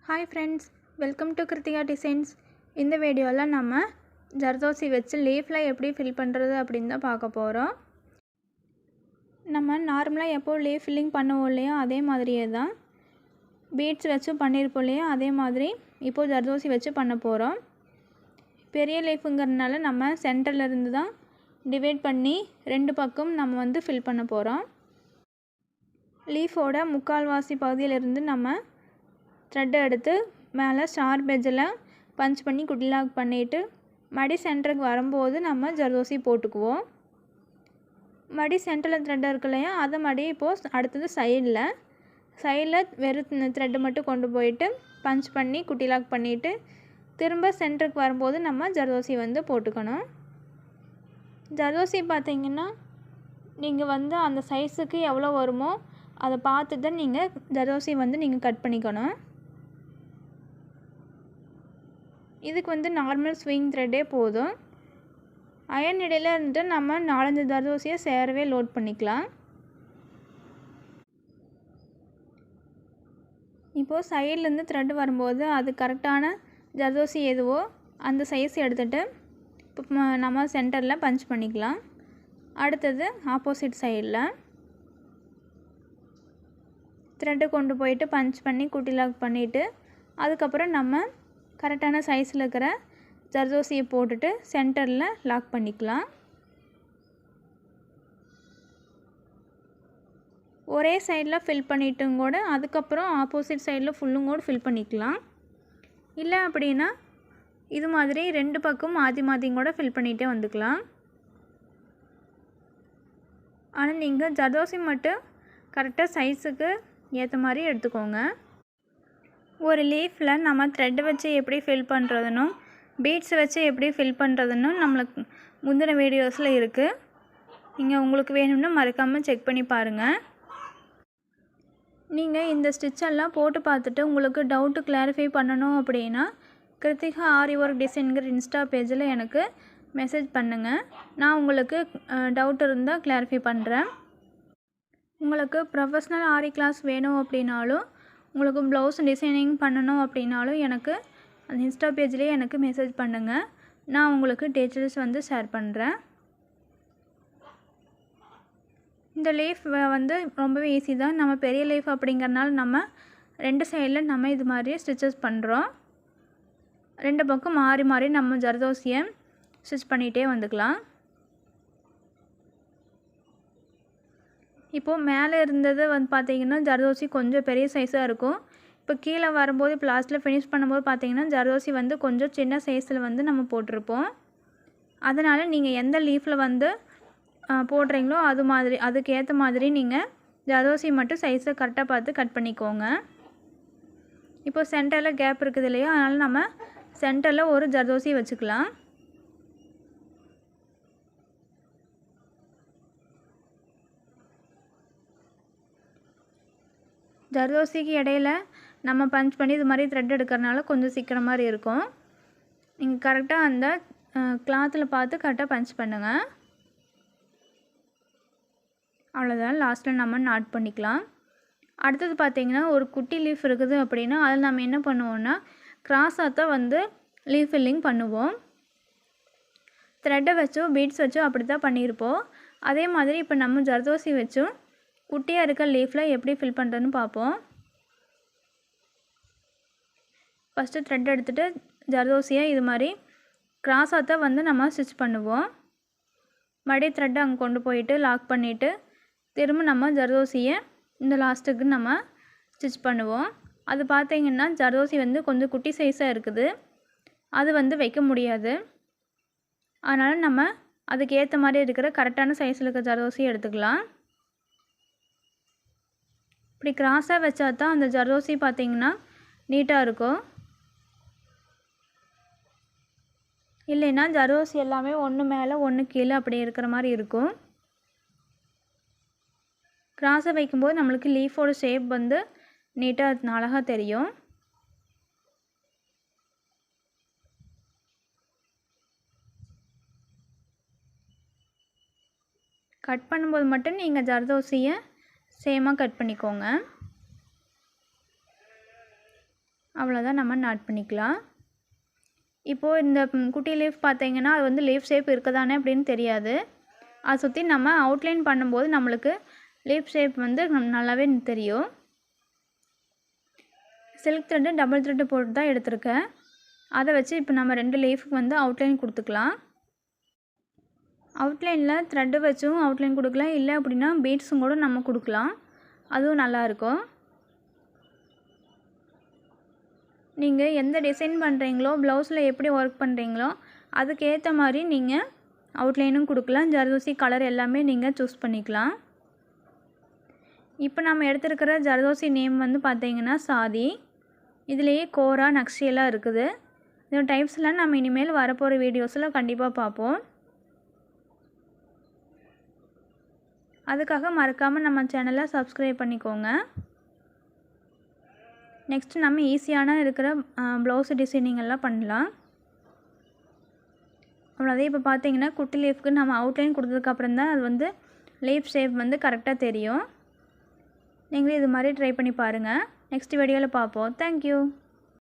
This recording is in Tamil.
Hi friends, welcome to Krithika Designs. இந்த வீடியோவில் நம்ம ஜர்தோசி வச்சு லீஃப்ல எப்படி ஃபில் பண்ணுறது அப்படின்னு தான் பார்க்க போகிறோம். நம்ம நார்மலாக எப்போ லீஃப் ஃபில்லிங் பண்ணுவோம் இல்லையா, அதே மாதிரியே தான் பீட்ஸ் வச்சு பண்ணியிருப்போம் இல்லையா, அதே மாதிரி இப்போது ஜர்தோசி வச்சு பண்ண போகிறோம். பெரிய லீஃபுங்கிறதுனால நம்ம சென்டரில் இருந்து தான் டிவைட் பண்ணி ரெண்டு பக்கம் நம்ம ஃபில் பண்ண போகிறோம். லீஃபோட முக்கால்வாசி பகுதியிலிருந்து நம்ம த்ரெட்டை எடுத்து மேலே ஷார்ப் எட்ஜில் பஞ்ச் பண்ணி குட்டி லாக் பண்ணிவிட்டு மடி சென்டருக்கு வரும்போது நம்ம ஜர்தோசி போட்டுக்குவோம். மடி சென்டரில் த்ரெட் இருக்கு இல்லையா, அதை மடி இப்போது அடுத்தது சைடில் வெறும் த்ரெட்டு மட்டும் கொண்டு போயிட்டு பஞ்ச் பண்ணி குட்டி லாக் பண்ணிவிட்டு திரும்ப சென்டருக்கு வரும்போது நம்ம ஜர்தோசி போட்டுக்கணும். ஜர்தோசி பார்த்திங்கன்னா நீங்கள் அந்த சைஸுக்கு எவ்வளோ வருமோ அதை பார்த்துட்டு நீங்கள் ஜர்தோசி நீங்கள் கட் பண்ணிக்கணும். இதுக்கு நார்மல் ஸ்விங் த்ரெட்டே போதும். அயன் இடையில் இருந்துட்டு நம்ம 4-5 ஜர்தோசியை சேரவே லோட் பண்ணிக்கலாம். இப்போது சைட்லேருந்து த்ரெட் வரும்போது அது கரெக்டான ஜர்தோசி எதுவோ அந்த சைஸ் எடுத்துகிட்டு இப்போ நம்ம சென்டரில் பஞ்ச் பண்ணிக்கலாம். அடுத்தது ஆப்போசிட் சைடில் த்ரெட்டு கொண்டு போயிட்டு பஞ்ச் பண்ணி குட்டி லாக் பண்ணிவிட்டு அதுக்கப்புறம் நம்ம கரெக்டான சைஸில் இருக்கிற ஜர்தோசியை போட்டுட்டு சென்டரில் லாக் பண்ணிக்கலாம். ஒரே சைடில் ஃபில் பண்ணிட்டும் கூட அதுக்கப்புறம் ஆப்போசிட் சைடில் ஃபுல்லும் கூட ஃபில் பண்ணிக்கலாம். இல்லை அப்படின்னா இது மாதிரி ரெண்டு பக்கம் மாற்றியும் கூட ஃபில் பண்ணிகிட்டே வந்துக்கலாம். ஆனால் நீங்கள் ஜர்தோசி மட்டும் கரெக்டாக சைஸுக்கு ஏற்ற மாதிரி எடுத்துக்கோங்க. ஒரு லீஃபில் நம்ம த்ரெட் வச்சு எப்படி ஃபில் பண்ணுறதுன்னும் பீட்ஸ் வச்சு எப்படி ஃபில் பண்ணுறதுன்னும் நம்மளுக்கு முந்தின வீடியோஸில் இருக்குது. நீங்கள் உங்களுக்கு வேணும்னா மறக்காமல் செக் பண்ணி பாருங்கள். நீங்கள் இந்த ஸ்டிச்செல்லாம் போட்டு பார்த்துட்டு உங்களுக்கு டவுட்டு கிளாரிஃபை பண்ணணும் அப்படின்னா கிருத்திகா ஆரி ஒர்க் டிசைன்கிற இன்ஸ்டா பேஜில் எனக்கு மெசேஜ் பண்ணுங்கள். நான் உங்களுக்கு டவுட் இருந்தால் கிளாரிஃபை பண்ணுறேன். உங்களுக்கு ப்ரொஃபஷ்னல் ஆரி கிளாஸ் வேணும் அப்படின்னாலும் உங்களுக்கு ப்ளவுஸ் டிசைனிங் பண்ணணும் அப்படின்னாலும் எனக்கு அந்த இன்ஸ்டா பேஜ்லேயே எனக்கு மெசேஜ் பண்ணுங்கள். நான் உங்களுக்கு டீட்டெயில்ஸ் ஷேர் பண்ணுறேன். இந்த லீஃப் ரொம்பவே ஈஸி தான். நம்ம பெரிய லீஃப் அப்படிங்கிறனால நம்ம ரெண்டு சைடில் நம்ம இது மாதிரி ஸ்டிச்சஸ் பண்ணுறோம். ரெண்டு பக்கம் மாறி நம்ம ஜர்தோசியை ஸ்டிச் பண்ணிகிட்டே வந்துக்கலாம். இப்போது மேலே இருந்தது பார்த்திங்கன்னா ஜர்தோசி கொஞ்சம் பெரிய சைஸாக இருக்கும். இப்போ கீழே வரும்போது இப்போ லாஸ்ட்டில் ஃபினிஷ் பண்ணும்போது பார்த்திங்கன்னா ஜர்தோசி கொஞ்சம் சின்ன சைஸில் நம்ம போட்டிருப்போம். அதனால் நீங்கள் எந்த லீஃபில் போடுறீங்களோ அதுக்கு ஏற்ற மாதிரி நீங்கள் ஜர்தோசி மட்டும் சைஸை கரெக்டாக பார்த்து கட் பண்ணிக்கோங்க. இப்போது சென்டரில் கேப் இருக்குது இல்லையா, அதனால் நம்ம சென்டரில் ஒரு ஜர்தோசி வச்சுக்கலாம். ஜர்தோசிக்கு இடையில நம்ம பஞ்ச் பண்ணி இது மாதிரி த்ரெட் எடுக்கிறனால கொஞ்சம் சிக்கிற மாதிரி இருக்கும். நீங்கள் கரெக்டாக அந்த கிளாத்தில் பார்த்து கரெக்டாக பஞ்ச் பண்ணுங்கள். அவ்வளோதான், லாஸ்ட்டில் நம்ம நாட் பண்ணிக்கலாம். அடுத்தது பார்த்திங்கன்னா ஒரு குட்டி லீஃப் இருக்குது அப்படின்னா அதில் நம்ம என்ன பண்ணுவோம்னா கிராஸாக தான் லீஃப் ஃபில்லிங் பண்ணுவோம். த்ரெட்டை வச்சோ பீட்ஸ் வச்சோ அப்படி தான் பண்ணியிருப்போம். அதே மாதிரி இப்போ நம்ம ஜர்தோசி வச்சும் குட்டியாக இருக்க லீஃபில் எப்படி ஃபில் பண்ணுறதுன்னு பார்ப்போம். ஃபஸ்ட்டு த்ரெட் எடுத்துகிட்டு ஜர்தோசியை இது மாதிரி கிராஸாக தான் நம்ம ஸ்டிச் பண்ணுவோம். மறுபடியும் த்ரெட்டை அங்கே கொண்டு போயிட்டு லாக் பண்ணிவிட்டு திரும்ப நம்ம ஜர்தோசியை இந்த லாஸ்ட்டுக்கு நம்ம ஸ்டிச் பண்ணுவோம். அது பார்த்திங்கன்னா ஜர்தோசி கொஞ்சம் குட்டி சைஸாக இருக்குது, அது வைக்க முடியாது. அதனால் நம்ம அதுக்கு ஏற்ற மாதிரி இருக்கிற கரெக்டான சைஸில் இருக்க ஜர்தோசியை எடுத்துக்கலாம். இப்படி கிராஸாக வச்சா தான் அந்த ஜர்தோசி பார்த்திங்கன்னா நீட்டாக இருக்கும். இல்லைன்னா ஜர்தோசி எல்லாமே ஒன்று மேலே ஒன்று கீழே அப்படி இருக்கிற மாதிரி இருக்கும். கிராஸாக வைக்கும்போது நம்மளுக்கு லீஃபோட ஷேப் நீட்டாக அழகாக தெரியும். கட் பண்ணும்போது மட்டும் நீங்கள் ஜர்தோசியை சேமாக கட் பண்ணிக்கோங்க. அவ்வளோதான் நம்ம நாட் பண்ணிக்கலாம். இப்போது இந்த குட்டி லீஃப் பார்த்தீங்கன்னா அது வந்து லீஃப் ஷேப் இருக்குதானே அப்படின்னு தெரியாது. அதை சுற்றி நம்ம அவுட்லைன் பண்ணும்போது நம்மளுக்கு லீஃப் ஷேப் வந்து நல்லாவே தெரியும். சில்க் த்ரெட்டு டபுள் த்ரெட்டு போட்டு தான் எடுத்திருக்கேன். அதை வச்சு இப்போ நம்ம 2 லீஃபுக்கு வந்து அவுட்லைன் கொடுத்துக்கலாம். அவுட்லைனில் த்ரெட்டு வச்சும் அவுட்லைன் கொடுக்கலாம், இல்லை அப்படின்னா பீட்ஸும் கூட நம்ம கொடுக்கலாம். அதுவும் நல்லாயிருக்கும். நீங்கள் எந்த டிசைன் பண்ணுறீங்களோ, ப்ளவுஸில் எப்படி ஒர்க் பண்ணுறீங்களோ அதுக்கேற்ற மாதிரி நீங்கள் அவுட்லைனும் கொடுக்கலாம். ஜர்தோசி கலர் எல்லாமே நீங்கள் சூஸ் பண்ணிக்கலாம். இப்போ நம்ம எடுத்துருக்கிற ஜர்தோசி நேம் வந்து பார்த்தீங்கன்னா சாதி. இதுலேயே கோரா நக்ஷியெல்லாம் இருக்குது. இந்த டைப்ஸ்லாம் நம்ம இனிமேல் வரப்போகிற வீடியோஸில் கண்டிப்பாக பார்ப்போம். அதுக்காக மறக்காமல் நம்ம சேனலை சப்ஸ்கிரைப் பண்ணிக்கோங்க. நெக்ஸ்ட்டு நம்ம ஈஸியான இருக்கிற ப்ளவுஸ் டிசைனிங் எல்லாம் பண்ணலாம். அவ்வளோதான். இப்போ பார்த்தீங்கன்னா குட்டி லீஃப்க்கு நம்ம அவுட்லைன் கொடுத்ததுக்கப்புறம் தான் அது வந்து லீஃப் ஷேப் வந்து கரெக்டாக தெரியும். நீங்களும் இது மாதிரி ட்ரை பண்ணி பாருங்கள். நெக்ஸ்ட் வீடியோவில் பார்ப்போம். தேங்க்யூ.